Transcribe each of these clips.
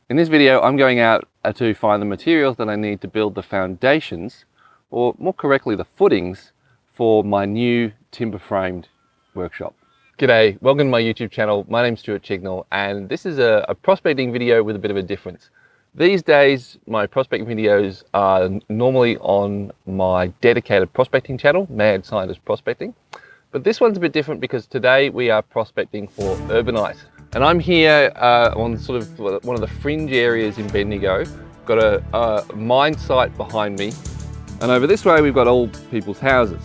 In this video, I'm going out to find the materials that I need to build the foundations, or more correctly, the footings for my new timber framed workshop. G'day, welcome to my YouTube channel. My name's Stuart Chignell, and this is a prospecting video with a bit of a difference. These days, my prospecting videos are normally on my dedicated prospecting channel, Mad Scientist Prospecting. But this one's a bit different because today we are prospecting for Urbanite. And I'm here on sort of one of the fringe areas in Bendigo. Got a mine site behind me. And over this way, we've got old people's houses.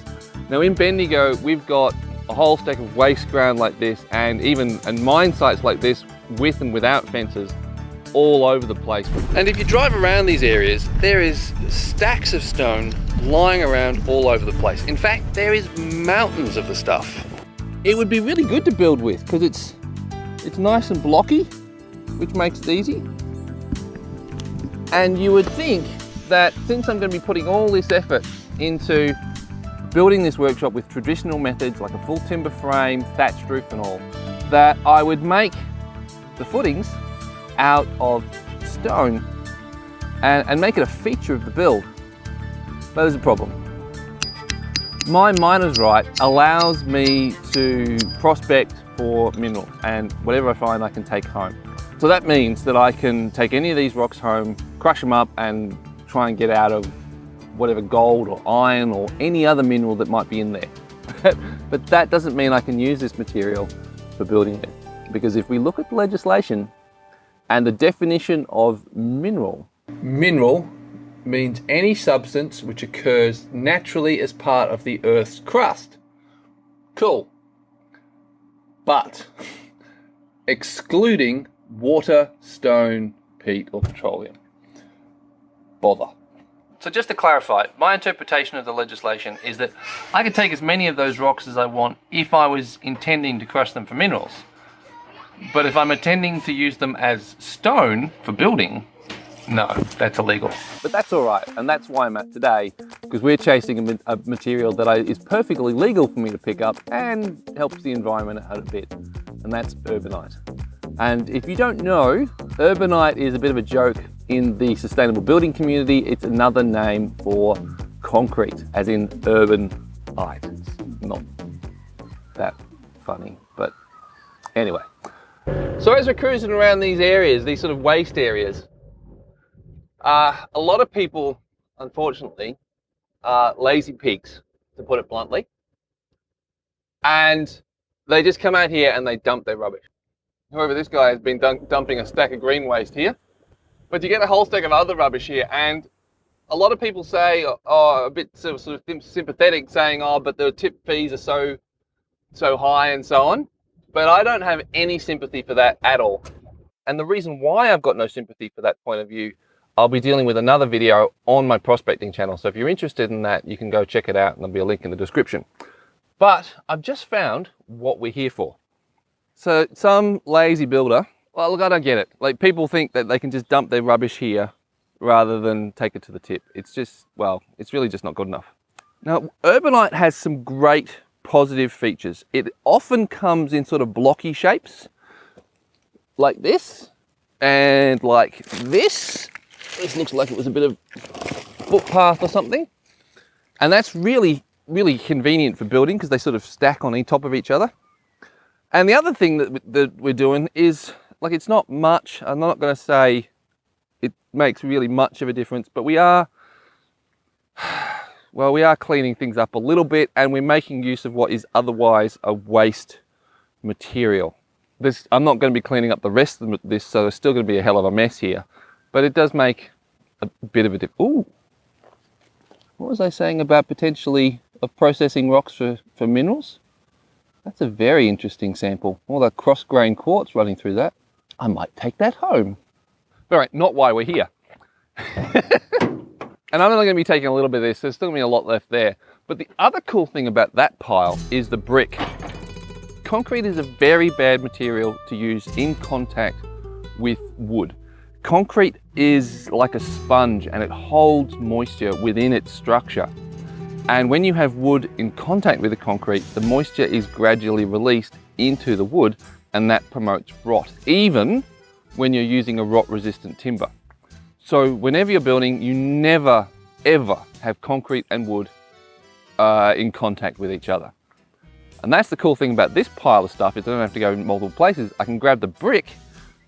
Now in Bendigo, we've got a whole stack of waste ground like this and mine sites like this with and without fences all over the place. And if you drive around these areas, there is stacks of stone lying around all over the place. In fact, there is mountains of the stuff. It would be really good to build with because it's nice and blocky, which makes it easy. And you would think that since I'm going to be putting all this effort into building this workshop with traditional methods like a full timber frame, thatched roof and all, that I would make the footings out of stone and make it a feature of the build. But there's a problem. My miner's right allows me to prospect for minerals, and whatever I find I can take home. So that means that I can take any of these rocks home, crush them up and try and get out of whatever gold or iron or any other mineral that might be in there. But that doesn't mean I can use this material for building it. Because if we look at the legislation and the definition of mineral means any substance which occurs naturally as part of the Earth's crust. Cool. But excluding water, stone, peat or petroleum. Bother. So just to clarify, my interpretation of the legislation is that I could take as many of those rocks as I want if I was intending to crush them for minerals. But if I'm intending to use them as stone for building, no, that's illegal. But that's all right, and that's why I'm at today, because we're chasing a material that is perfectly legal for me to pick up and helps the environment out a bit, and that's Urbanite. And if you don't know, Urbanite is a bit of a joke in the sustainable building community. It's another name for concrete, as in urbanite. It's not that funny, but anyway. So as we're cruising around these areas, these sort of waste areas, a lot of people, unfortunately, are lazy pigs, to put it bluntly. And they just come out here and they dump their rubbish. However, this guy has been dumping a stack of green waste here. But you get a whole stack of other rubbish here. And a lot of people say, a bit sort of sympathetic, saying, oh, but the tip fees are so high and so on. But I don't have any sympathy for that at all. And the reason why I've got no sympathy for that point of view, I'll be dealing with another video on my prospecting channel. So if you're interested in that, you can go check it out and there'll be a link in the description. But I've just found what we're here for. So some lazy builder, well, look, I don't get it. Like, people think that they can just dump their rubbish here rather than take it to the tip. It's just, well, it's really just not good enough. Now, Urbanite has some great positive features. It often comes in sort of blocky shapes, like this, and like this. This looks like it was a bit of footpath or something. And that's really, really convenient for building because they sort of stack on top of each other. And the other thing that we're doing is, like, it's not much. I'm not going to say it makes really much of a difference, but we are cleaning things up a little bit, and we're making use of what is otherwise a waste material. I'm not going to be cleaning up the rest of this, so there's still going to be a hell of a mess here. But it does make a bit of a difference. Ooh, what was I saying about potentially of processing rocks for minerals? That's a very interesting sample. All that cross-grain quartz running through that. I might take that home. All right, not why we're here. And I'm only going to be taking a little bit of this. There's still going to be a lot left there. But the other cool thing about that pile is the brick. Concrete is a very bad material to use in contact with wood. Concrete is like a sponge and it holds moisture within its structure. And when you have wood in contact with the concrete, the moisture is gradually released into the wood and that promotes rot, even when you're using a rot-resistant timber. So whenever you're building, you never, ever have concrete and wood in contact with each other. And that's the cool thing about this pile of stuff, is I don't have to go in multiple places. I can grab the brick,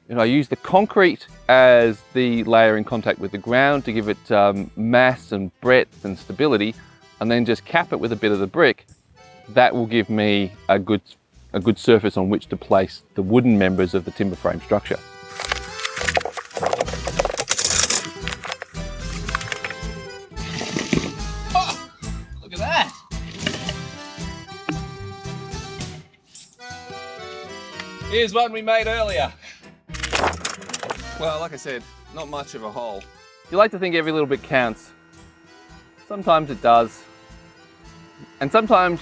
and I use the concrete as the layer in contact with the ground to give it mass and breadth and stability, and then just cap it with a bit of the brick. That will give me a good surface on which to place the wooden members of the timber frame structure. Oh, look at that! Here's one we made earlier. Well, like I said, not much of a hole. You like to think every little bit counts. Sometimes it does. And sometimes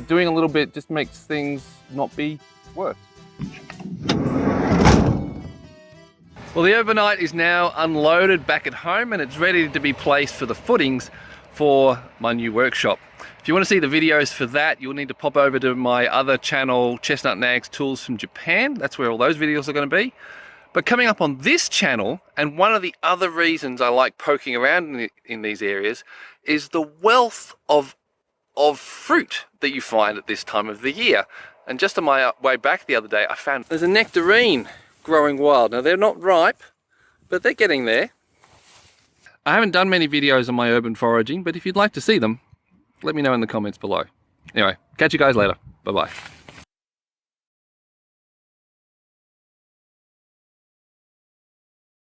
doing a little bit just makes things not be worse. Well, the Urbanite is now unloaded back at home and it's ready to be placed for the footings for my new workshop. If you want to see the videos for that, you'll need to pop over to my other channel, Chestnut Nags Tools from Japan. That's where all those videos are going to be. But coming up on this channel, and one of the other reasons I like poking around in these areas, is the wealth of fruit that you find at this time of the year. And just on my way back the other day, I found there's a nectarine growing wild. Now they're not ripe, but they're getting there. I haven't done many videos on my urban foraging, but if you'd like to see them, let me know in the comments below. Anyway, catch you guys later. Bye-bye.